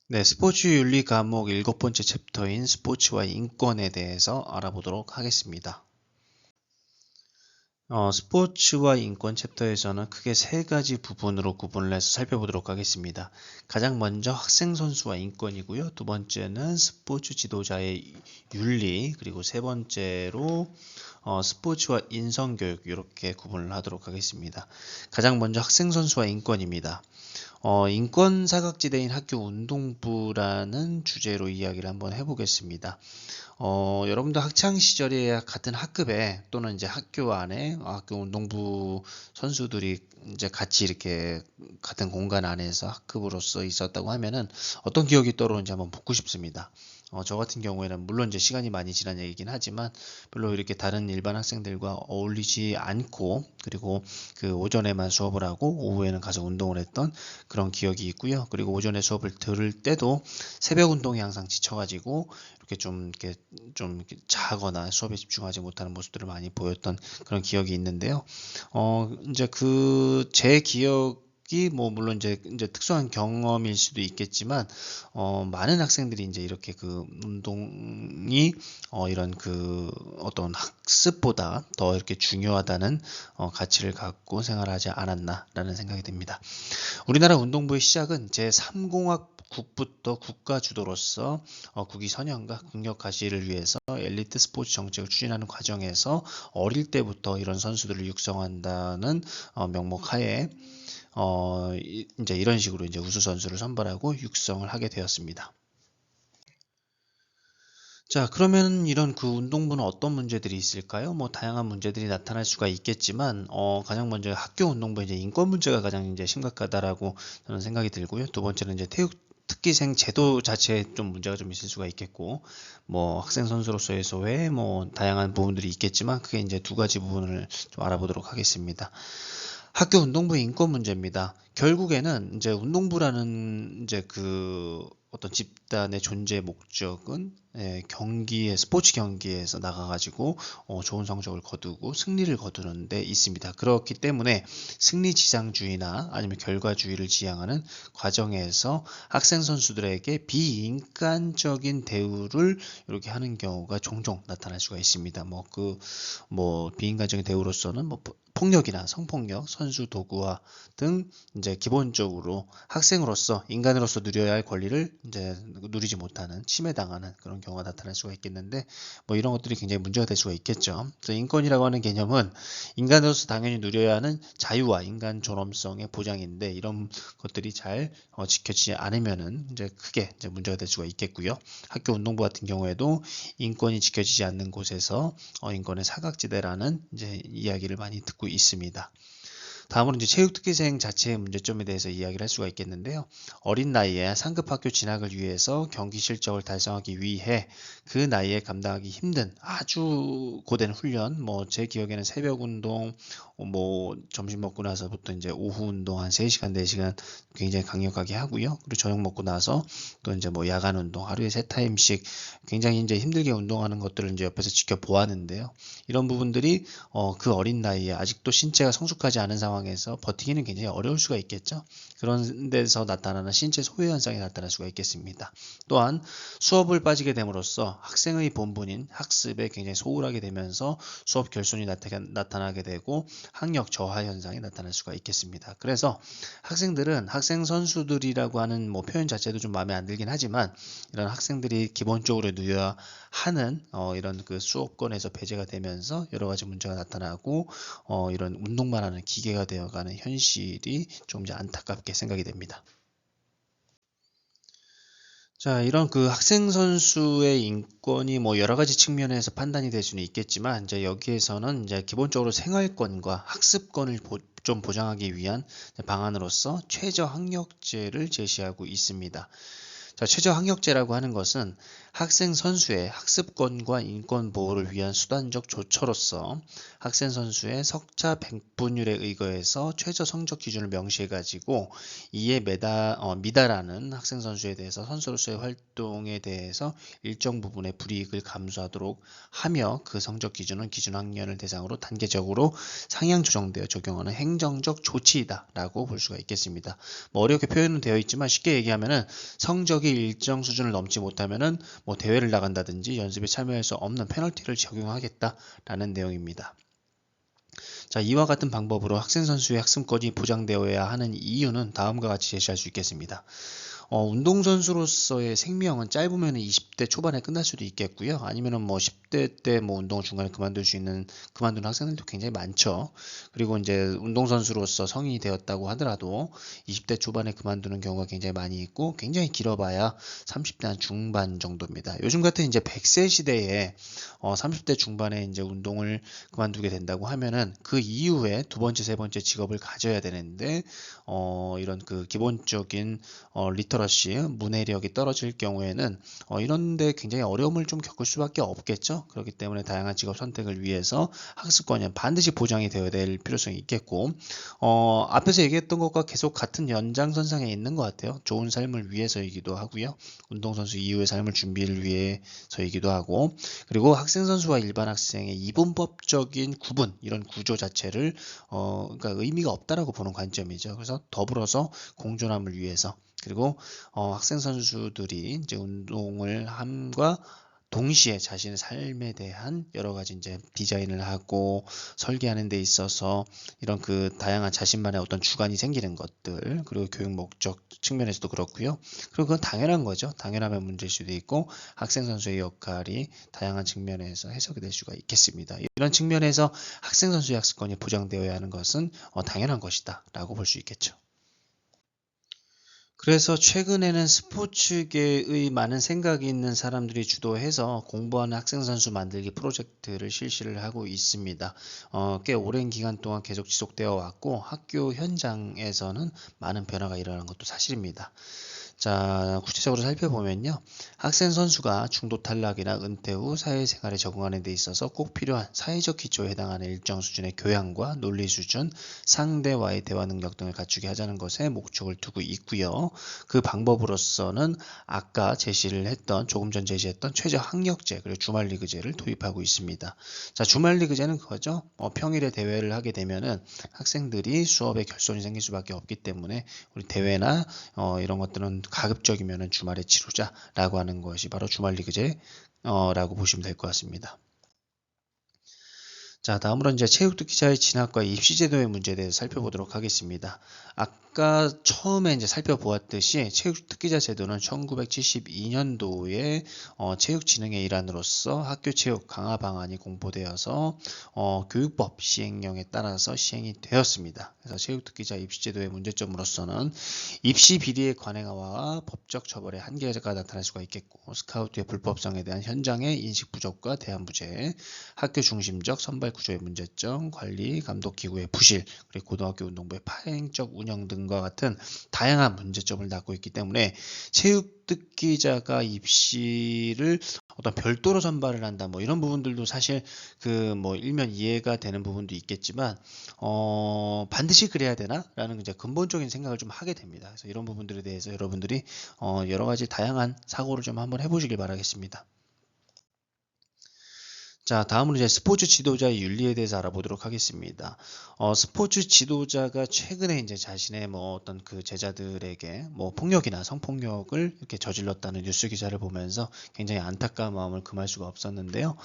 네, 스포츠 윤리 과목 7번째 챕터인 스포츠와 인권에 대해서 알아보도록 하겠습니다. 스포츠와 인권 챕터에서는 크게 세 가지 부분으로 구분을 해서 살펴보도록 하겠습니다. 가장 먼저 학생 선수와 인권이고요. 두 번째는 스포츠 지도자의 윤리, 그리고 세 번째로 스포츠와 인성교육 이렇게 구분을 하도록 하겠습니다. 가장 먼저 학생 선수와 인권입니다. 인권 사각지대인 학교 운동부라는 주제로 이야기를 한번 해보겠습니다. 여러분도 학창 시절에 같은 학급에 또는 이제 학교 안에 학교 운동부 선수들이 이제 같이 이렇게 같은 공간 안에서 학급으로서 있었다고 하면은 어떤 기억이 떠오르는지 한번 묻고 싶습니다. 저 같은 경우에는 물론 이제 시간이 많이 지난 얘기긴 하지만 별로 이렇게 다른 일반 학생들과 어울리지 않고, 그리고 그 오전에만 수업을 하고 오후에는 가서 운동을 했던 그런 기억이 있고요. 그리고 오전에 수업을 들을 때도 새벽 운동에 항상 지쳐가지고 이렇게 좀 자거나 수업에 집중하지 못하는 모습들을 많이 보였던 그런 기억이 있는데요. 이제 제 기억이 뭐 물론 이제 특수한 경험일 수도 있겠지만, 많은 학생들이 이제 이렇게 그 운동이 이런 그 어떤 학습보다 더 이렇게 중요하다는 가치를 갖고 생활하지 않았나라는 생각이 듭니다. 우리나라 운동부의 시작은 제3공학국부터 국가 주도로서 국위 선양과 국력 가시를 위해서 엘리트 스포츠 정책을 추진하는 과정에서 어릴 때부터 이런 선수들을 육성한다는 명목 하에 이제 이런 식으로 이제 우수 선수를 선발하고 육성을 하게 되었습니다. 자, 그러면 이런 그 운동부는 어떤 문제들이 있을까요? 뭐 다양한 문제들이 나타날 수가 있겠지만, 가장 먼저 학교 운동부 이제 인권 문제가 가장 이제 심각하다라고 저는 생각이 들고요. 두 번째는 이제 특기생 제도 자체에 좀 문제가 좀 있을 수가 있겠고, 뭐 학생 선수로서의 소외, 뭐 다양한 부분들이 있겠지만, 그게 이제 두 가지 부분을 좀 알아보도록 하겠습니다. 학교 운동부의 인권 문제입니다. 결국에는 이제 운동부라는 이제 그 어떤 집단의 존재 목적은 스포츠 경기에서 나가가지고 좋은 성적을 거두고 승리를 거두는 데 있습니다. 그렇기 때문에 승리 지상주의나 아니면 결과주의를 지향하는 과정에서 학생 선수들에게 비인간적인 대우를 이렇게 하는 경우가 종종 나타날 수가 있습니다. 뭐 비인간적인 대우로서는 뭐 폭력이나 성폭력, 선수 도구화 등 이제 기본적으로 학생으로서 인간으로서 누려야 할 권리를 이제 누리지 못하는 침해당하는 그런 경우가 나타날 수가 있겠는데, 뭐 이런 것들이 굉장히 문제가 될 수가 있겠죠. 그래서 인권이라고 하는 개념은 인간으로서 당연히 누려야 하는 자유와 인간 존엄성의 보장인데, 이런 것들이 잘 지켜지지 않으면은 이제 크게 이제 문제가 될 수가 있겠고요. 학교 운동부 같은 경우에도 인권이 지켜지지 않는 곳에서 인권의 사각지대라는 이제 이야기를 많이 듣고 있습니다. 다음으로 이제 체육특기생 자체의 문제점에 대해서 이야기를 할 수가 있겠는데요. 어린 나이에 상급 학교 진학을 위해서 경기 실적을 달성하기 위해 그 나이에 감당하기 힘든 아주 고된 훈련, 뭐 제 기억에는 새벽 운동, 뭐 점심 먹고 나서부터 이제 오후 운동 한 3시간, 4시간 굉장히 강력하게 하고요. 그리고 저녁 먹고 나서 또 이제 뭐 야간 운동 하루에 3타임씩 굉장히 이제 힘들게 운동하는 것들을 이제 옆에서 지켜보았는데요. 이런 부분들이 그 어린 나이에 아직도 신체가 성숙하지 않은 상황에서 버티기는 굉장히 어려울 수가 있겠죠. 그런 데서 나타나는 신체 소외 현상이 나타날 수가 있겠습니다. 또한 수업을 빠지게 됨으로써 학생의 본분인 학습에 굉장히 소홀하게 되면서 수업 결손이 나타나게 되고 학력 저하 현상이 나타날 수가 있겠습니다. 그래서 학생들은 학생 선수들이라고 하는 뭐 표현 자체도 좀 마음에 안 들긴 하지만, 이런 학생들이 기본적으로 누려야 하는 이런 그 수업권에서 배제가 되면서 여러 가지 문제가 나타나고 이런 운동만 하는 기계가 되어가는 현실이 좀 이제 안타깝게 생각이 됩니다. 자, 이런 그 학생 선수의 인권이 뭐 여러 가지 측면에서 판단이 될 수는 있겠지만, 이제 여기에서는 이제 기본적으로 생활권과 학습권을 좀 보장하기 위한 방안으로서 최저학력제를 제시하고 있습니다. 자, 최저학력제라고 하는 것은 학생 선수의 학습권과 인권 보호를 위한 수단적 조처로서 학생 선수의 석차 백분율에 의거해서 최저 성적 기준을 명시해 가지고 이에 미달하는 학생 선수에 대해서 선수로서의 활동에 대해서 일정 부분의 불이익을 감수하도록 하며, 그 성적 기준은 기준 학년을 대상으로 단계적으로 상향 조정되어 적용하는 행정적 조치이다라고 볼 수가 있겠습니다. 뭐 어렵게 표현은 되어 있지만 쉽게 얘기하면은 성적이 능력이 일정 수준을 넘지 못하면은 뭐 대회를 나간다든지 연습에 참여할 수 없는 페널티를 적용하겠다라는 내용입니다. 자, 이와 같은 방법으로 학생 선수의 학습권이 보장되어야 하는 이유는 다음과 같이 제시할 수 있겠습니다. 운동선수로서의 생명은 짧으면 20대 초반에 끝날 수도 있겠고요. 아니면은 뭐 10대 때 뭐 운동을 중간에 그만두는 학생들도 굉장히 많죠. 그리고 이제 운동선수로서 성인이 되었다고 하더라도 20대 초반에 그만두는 경우가 굉장히 많이 있고, 굉장히 길어봐야 30대 한 중반 정도입니다. 요즘 같은 이제 100세 시대에 30대 중반에 이제 운동을 그만두게 된다고 하면은 그 이후에 두 번째, 세 번째 직업을 가져야 되는데, 이런 그 기본적인 리터러시, 문해력이 떨어질 경우에는 이런데 굉장히 어려움을 좀 겪을 수밖에 없겠죠. 그렇기 때문에 다양한 직업 선택을 위해서 학습권이 반드시 보장이 되어야 될 필요성이 있겠고, 앞에서 얘기했던 것과 계속 같은 연장선상에 있는 것 같아요. 좋은 삶을 위해서이기도 하고요. 운동선수 이후의 삶을 준비를 위해서이기도 하고, 그리고 학생 선수와 일반 학생의 이분법적인 구분, 이런 구조 자체를 그러니까 의미가 없다라고 보는 관점이죠. 그래서 더불어서 공존함을 위해서, 그리고 학생 선수들이 이제 운동을 함과 동시에 자신의 삶에 대한 여러 가지 이제 디자인을 하고 설계하는 데 있어서 이런 그 다양한 자신만의 어떤 주관이 생기는 것들, 그리고 교육 목적 측면에서도 그렇고요. 그리고 그건 당연한 거죠. 당연하면 문제일 수도 있고, 학생 선수의 역할이 다양한 측면에서 해석이 될 수가 있겠습니다. 이런 측면에서 학생 선수의 학습권이 보장되어야 하는 것은 당연한 것이다 라고 볼 수 있겠죠. 그래서 최근에는 스포츠계의 많은 생각이 있는 사람들이 주도해서 공부하는 학생 선수 만들기 프로젝트를 실시를 하고 있습니다. 꽤 오랜 기간 동안 계속 지속되어 왔고, 학교 현장에서는 많은 변화가 일어난 것도 사실입니다. 자, 구체적으로 살펴보면요. 학생 선수가 중도 탈락이나 은퇴 후 사회생활에 적응하는 데 있어서 꼭 필요한 사회적 기초에 해당하는 일정 수준의 교양과 논리 수준, 상대와의 대화 능력 등을 갖추게 하자는 것에 목적을 두고 있고요. 그 방법으로서는 아까 조금 전 제시했던 최저 학력제, 그리고 주말리그제를 도입하고 있습니다. 자, 주말리그제는 그거죠. 평일에 대회를 하게 되면은 학생들이 수업에 결손이 생길 수밖에 없기 때문에 우리 대회나 이런 것들은 가급적이면 주말에 치르자라고 하는 것이 바로 주말리그제 라고 보시면 될 것 같습니다. 자, 다음으로 이제 체육특기자의 진학과 입시제도의 문제에 대해서 살펴보도록 하겠습니다. 아까 처음에 이제 살펴보았듯이 체육특기자 제도는 1972년도에 체육진흥의 일환으로서 학교체육 강화 방안이 공포되어서 교육법 시행령에 따라서 시행이 되었습니다. 그래서 체육특기자 입시제도의 문제점으로서는 입시 비리의 관행화와 법적 처벌의 한계가 나타날 수가 있겠고, 스카우트의 불법성에 대한 현장의 인식 부족과 대안 부재, 학교 중심적 선발 구조의 문제점, 관리, 감독 기구의 부실, 그리고 고등학교 운동부의 파행적 운영 등과 같은 다양한 문제점을 낳고 있기 때문에 체육특기자가 입시를 어떤 별도로 선발을 한다, 뭐 이런 부분들도 사실 그 뭐 일면 이해가 되는 부분도 있겠지만 반드시 그래야 되나라는 이제 근본적인 생각을 좀 하게 됩니다. 그래서 이런 부분들에 대해서 여러분들이 여러 가지 다양한 사고를 좀 한번 해보시길 바라겠습니다. 자, 다음으로 이제 스포츠 지도자의 윤리에 대해서 알아보도록 하겠습니다. 스포츠 지도자가 최근에 이제 자신의 뭐 어떤 그 제자들에게 뭐 폭력이나 성폭력을 이렇게 저질렀다는 뉴스 기사를 보면서 굉장히 안타까운 마음을 금할 수가 없었는데요.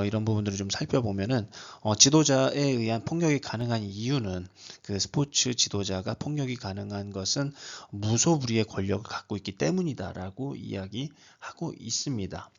이런 부분들을 좀 살펴보면은 지도자에 의한 폭력이 가능한 이유는, 그 스포츠 지도자가 폭력이 가능한 것은 무소불위의 권력을 갖고 있기 때문이다라고 이야기하고 있습니다.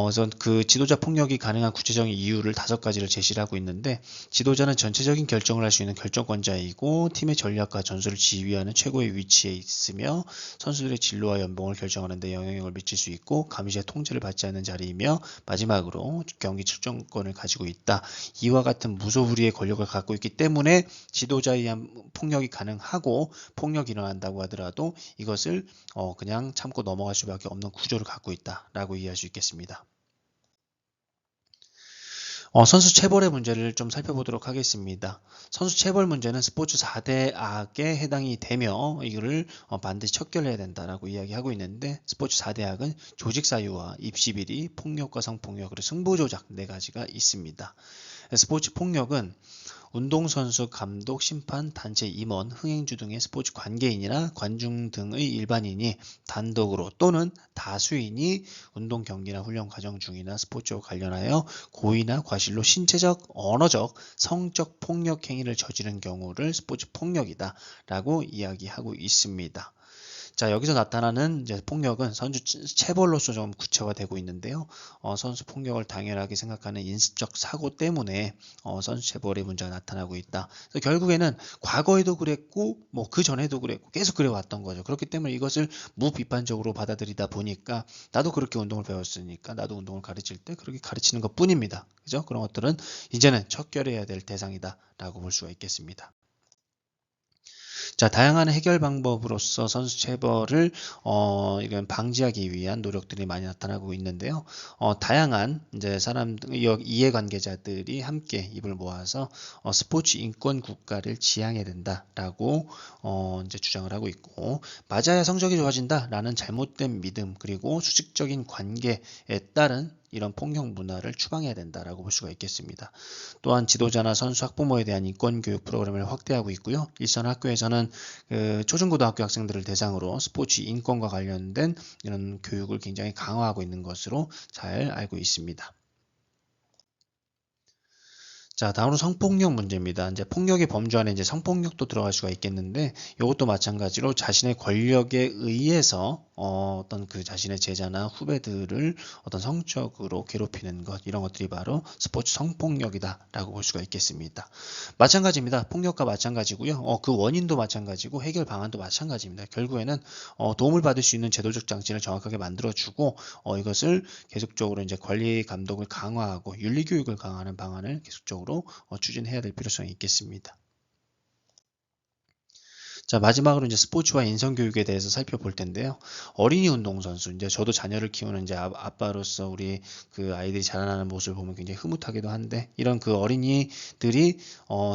그래서 그 지도자 폭력이 가능한 구체적인 이유를 5가지를 제시를 하고 있는데, 지도자는 전체적인 결정을 할 수 있는 결정권자이고 팀의 전략과 전술을 지휘하는 최고의 위치에 있으며 선수들의 진로와 연봉을 결정하는 데 영향력을 미칠 수 있고 감시의 통제를 받지 않는 자리이며, 마지막으로 경기 출전권을 가지고 있다. 이와 같은 무소불위의 권력을 갖고 있기 때문에 지도자에 의한 폭력이 가능하고, 폭력이 일어난다고 하더라도 이것을 그냥 참고 넘어갈 수밖에 없는 구조를 갖고 있다라고 이해할 수 있겠습니다. 선수 체벌의 문제를 좀 살펴보도록 하겠습니다. 선수 체벌 문제는 스포츠 4대 악에 해당이 되며 이거를 반드시 척결해야 된다라고 이야기하고 있는데, 스포츠 4대 악은 조직 사유화, 입시 비리, 폭력과 성폭력, 그리고 승부 조작 4가지가 있습니다. 스포츠 폭력은 운동선수, 감독, 심판, 단체 임원, 흥행주 등의 스포츠 관계인이나 관중 등의 일반인이 단독으로 또는 다수인이 운동 경기나 훈련 과정 중이나 스포츠와 관련하여 고의나 과실로 신체적, 언어적, 성적 폭력 행위를 저지른 경우를 스포츠 폭력이다 라고 이야기하고 있습니다. 자, 여기서 나타나는 이제 폭력은 선수 체벌로서 좀 구체화되고 있는데요. 선수 폭력을 당연하게 생각하는 인습적 사고 때문에 선수 체벌의 문제가 나타나고 있다. 그래서 결국에는 과거에도 그랬고 뭐 그 전에도 그랬고 계속 그래왔던 거죠. 그렇기 때문에 이것을 무비판적으로 받아들이다 보니까 나도 그렇게 운동을 배웠으니까 나도 운동을 가르칠 때 그렇게 가르치는 것뿐입니다. 그죠? 그런 것들은 이제는 척결해야 될 대상이다라고 볼 수가 있겠습니다. 자, 다양한 해결 방법으로서 선수 체벌을 이건 방지하기 위한 노력들이 많이 나타나고 있는데요. 다양한 이제 이해관계자들이 함께 입을 모아서 스포츠 인권 국가를 지향해야 된다라고 이제 주장을 하고 있고, 맞아야 성적이 좋아진다라는 잘못된 믿음 그리고 수직적인 관계에 따른 이런 폭력 문화를 추방해야 된다라고 볼 수가 있겠습니다. 또한 지도자나 선수, 학부모에 대한 인권 교육 프로그램을 확대하고 있고요. 일선 학교에서는 초중고등학교 학생들을 대상으로 스포츠 인권과 관련된 이런 교육을 굉장히 강화하고 있는 것으로 잘 알고 있습니다. 자, 다음으로 성폭력 문제입니다. 이제 폭력의 범주 안에 이제 성폭력도 들어갈 수가 있겠는데, 이것도 마찬가지로 자신의 권력에 의해서 어떤 그 자신의 제자나 후배들을 어떤 성적으로 괴롭히는 것, 이런 것들이 바로 스포츠 성폭력이다라고 볼 수가 있겠습니다. 마찬가지입니다. 폭력과 마찬가지고요. 그 원인도 마찬가지고 해결 방안도 마찬가지입니다. 결국에는 도움을 받을 수 있는 제도적 장치를 정확하게 만들어주고 이것을 계속적으로 이제 관리 감독을 강화하고 윤리 교육을 강화하는 방안을 계속적으로 추진해야 될 필요성이 있겠습니다. 자, 마지막으로 이제 스포츠와 인성교육에 대해서 살펴볼 텐데요. 어린이 운동선수, 이제 저도 자녀를 키우는 이제 아빠로서 우리 그 아이들이 자라나는 모습을 보면 굉장히 흐뭇하기도 한데, 이런 그 어린이들이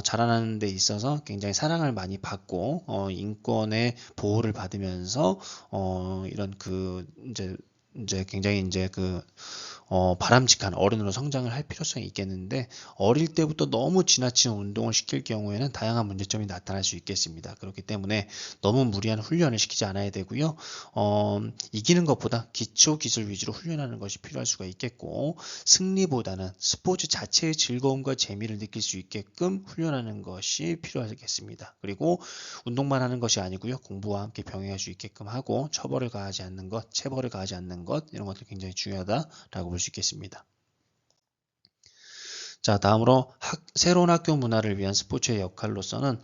자라나는 데 있어서 굉장히 사랑을 많이 받고 인권의 보호를 받으면서 이런 그 이제 굉장히 이제 그 바람직한 어른으로 성장을 할 필요성이 있겠는데, 어릴 때부터 너무 지나친 운동을 시킬 경우에는 다양한 문제점이 나타날 수 있겠습니다. 그렇기 때문에 너무 무리한 훈련을 시키지 않아야 되고요. 이기는 것보다 기초 기술 위주로 훈련하는 것이 필요할 수가 있겠고, 승리보다는 스포츠 자체의 즐거움과 재미를 느낄 수 있게끔 훈련하는 것이 필요하겠습니다. 그리고 운동만 하는 것이 아니고요. 공부와 함께 병행할 수 있게끔 하고, 체벌을 가하지 않는 것, 이런 것도 굉장히 중요하다라고 볼 수 있겠습니다. 자, 다음으로 새로운 학교 문화를 위한 스포츠의 역할로서는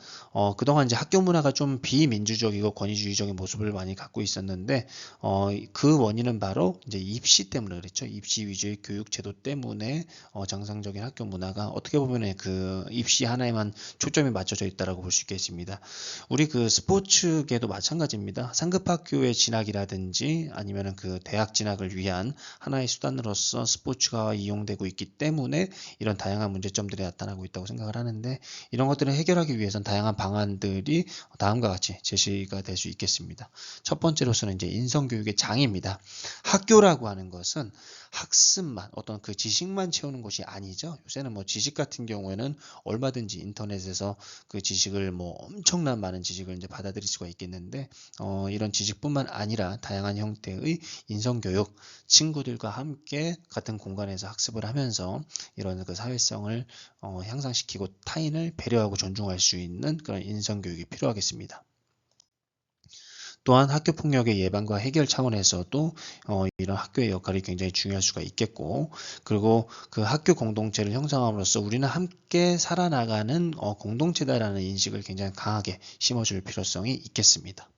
그동안 이제 학교 문화가 좀 비민주적이고 권위주의적인 모습을 많이 갖고 있었는데 그 원인은 바로 이제 입시 때문에 그랬죠. 입시 위주의 교육 제도 때문에 정상적인 학교 문화가 어떻게 보면 그 입시 하나에만 초점이 맞춰져 있다라고 볼 수 있겠습니다. 우리 그 스포츠계도 마찬가지입니다. 상급 학교의 진학이라든지 아니면은 그 대학 진학을 위한 하나의 수단으로서 스포츠가 이용되고 있기 때문에 이런 다양한 문제점들이 나타나고 있다고 생각을 하는데, 이런 것들을 해결하기 위해서는 다양한 방안들이 다음과 같이 제시가 될 수 있겠습니다. 첫 번째로서는 이제 인성교육의 장입니다. 학교라고 하는 것은 학습만, 어떤 그 지식만 채우는 것이 아니죠. 요새는 뭐 지식 같은 경우에는 얼마든지 인터넷에서 그 지식을 뭐 엄청난 많은 지식을 이제 받아들일 수가 있겠는데, 이런 지식뿐만 아니라 다양한 형태의 인성교육, 친구들과 함께 같은 공간에서 학습을 하면서 이런 그 사회성을 향상시키고 타인을 배려하고 존중할 수 있는 그런 인성교육이 필요하겠습니다. 또한 학교폭력의 예방과 해결 차원에서도 이런 학교의 역할이 굉장히 중요할 수가 있겠고, 그리고 그 학교 공동체를 형성함으로써 우리는 함께 살아나가는 공동체다라는 인식을 굉장히 강하게 심어줄 필요성이 있겠습니다.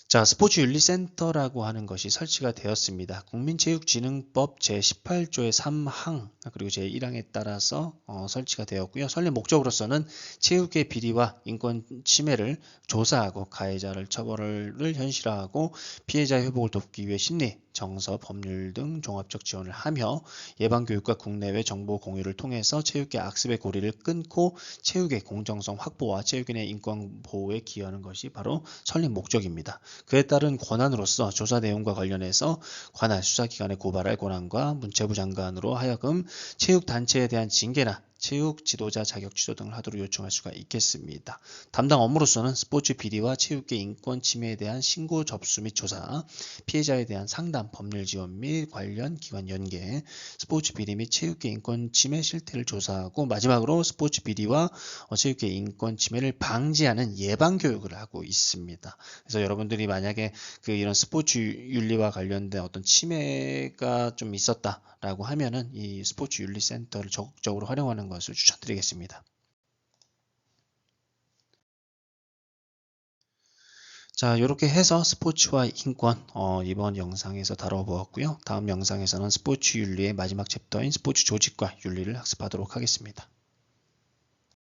자, 스포츠윤리센터라고 하는 것이 설치가 되었습니다. 국민체육진흥법 제18조의 3항 그리고 제1항에 따라서 설치가 되었고요. 설립 목적으로서는 체육의 비리와 인권 침해를 조사하고 가해자를 처벌을 현실화하고 피해자 회복을 돕기 위해 심리, 정서, 법률 등 종합적 지원을 하며 예방교육과 국내외 정보 공유를 통해서 체육계 악습의 고리를 끊고 체육의 공정성 확보와 체육인의 인권 보호에 기여하는 것이 바로 설립 목적입니다. 그에 따른 권한으로서 조사 내용과 관련해서 관할 수사기관에 고발할 권한과 문체부 장관으로 하여금 체육단체에 대한 징계나 체육 지도자 자격 취소 등을 하도록 요청할 수가 있겠습니다. 담당 업무로서는 스포츠 비리와 체육계 인권 침해에 대한 신고 접수 및 조사, 피해자에 대한 상담, 법률 지원 및 관련 기관 연계, 스포츠 비리 및 체육계 인권 침해 실태를 조사하고 마지막으로 스포츠 비리와 체육계 인권 침해를 방지하는 예방 교육을 하고 있습니다. 그래서 여러분들이 만약에 이런 스포츠 윤리와 관련된 어떤 침해가 좀 있었다라고 하면은 이 스포츠 윤리 센터를 적극적으로 활용하는 것을 추천드리겠습니다. 자, 이렇게 해서 스포츠와 인권 이번 영상에서 다뤄보았고요. 다음 영상에서는 스포츠 윤리의 마지막 챕터인 스포츠 조직과 윤리를 학습하도록 하겠습니다.